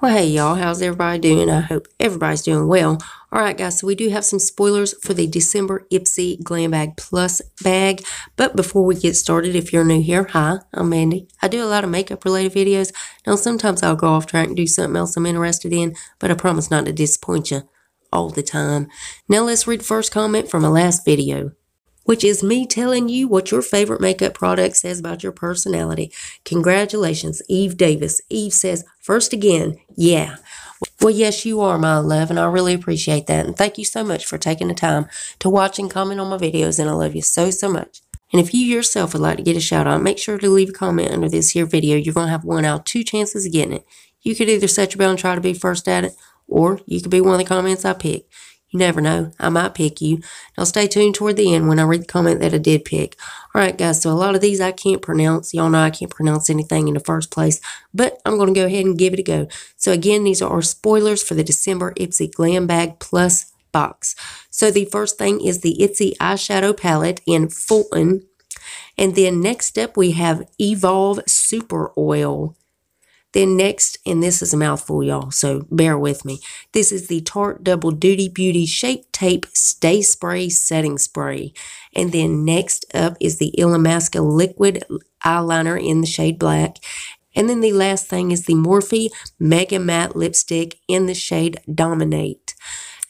Well, hey y'all, how's everybody doing? I hope everybody's doing well. Alright guys, so we do have some spoilers for the December Ipsy GlamBag Plus bag. But before we get started, if you're new here, hi, I'm Mandy. I do a lot of makeup related videos. Now sometimes I'll go off track and do something else I'm interested in, but I promise not to disappoint you all the time. Now let's read the first comment from my last video, which is me telling you what your favorite makeup product says about your personality. Congratulations, Eve Davis. Eve says, first again, yeah. Well, yes, you are, my love, and I really appreciate that. And thank you so much for taking the time to watch and comment on my videos, and I love you so, so much. And if you yourself would like to get a shout out, make sure to leave a comment under this here video. You're going to have 1 out of 2 chances of getting it. You could either set your bell and try to be first at it, or you could be one of the comments I pick. You never know. I might pick you. Now stay tuned toward the end when I read the comment that I did pick. Alright guys, so a lot of these I can't pronounce. Y'all know I can't pronounce anything in the first place. But I'm going to go ahead and give it a go. So again, these are our spoilers for the December Ipsy GlamBag Plus box. So the first thing is the Ipsy eyeshadow palette in Fulton. And then next up we have Evolve Super Oil. Then next, and this is a mouthful, y'all, so bear with me. This is the Tarte Double Duty Beauty Shape Tape Stay Spray Setting Spray. And then next up is the Illamasqua Liquid Eyeliner in the shade Black. And then the last thing is the Morphe Mega Matte Lipstick in the shade Dominate.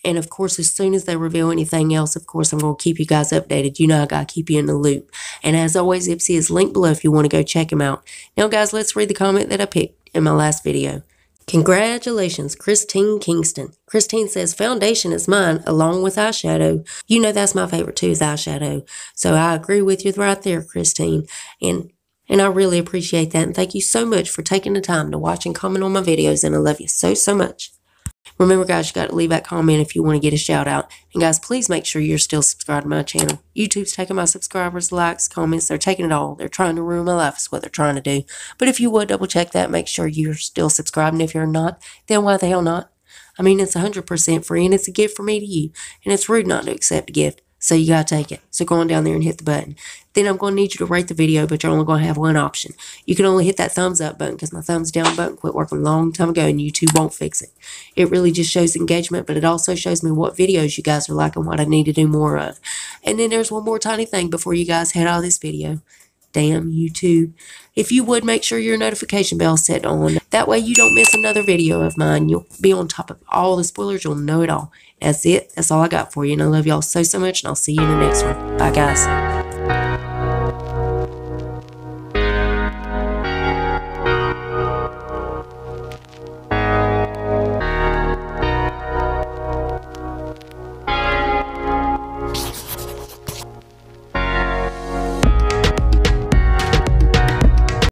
And of course, as soon as they reveal anything else, of course, I'm going to keep you guys updated. You know I got to keep you in the loop. And as always, Ipsy is linked below if you want to go check them out. Now, guys, let's read the comment that I picked in my last video. Congratulations, Christine Kingston. Christine says, foundation is mine along with eyeshadow. You know that's my favorite too, is eyeshadow. So I agree with you right there, Christine. And I really appreciate that. And thank you so much for taking the time to watch and comment on my videos. And I love you so, so much. Remember, guys, you got to leave that comment if you want to get a shout out. And guys, please make sure you're still subscribed to my channel. YouTube's taking my subscribers, likes, comments. They're taking it all. They're trying to ruin my life is what they're trying to do. But if you would double check that, make sure you're still subscribed. And if you're not, then why the hell not? I mean, it's 100% free and it's a gift from me to you. And it's rude not to accept a gift. So you got to take it. So go on down there and hit the button. Then I'm going to need you to rate the video, but you're only going to have one option. You can only hit that thumbs up button because my thumbs down button quit working a long time ago and YouTube won't fix it. It really just shows engagement, but it also shows me what videos you guys are liking, what I need to do more of. And then there's one more tiny thing before you guys head out of this video. Damn YouTube. If you would, make sure your notification bell is set on. That way you don't miss another video of mine. You'll be on top of all the spoilers. You'll know it all. That's it. That's all I got for you. And I love y'all so, so much. And I'll see you in the next one. Bye, guys.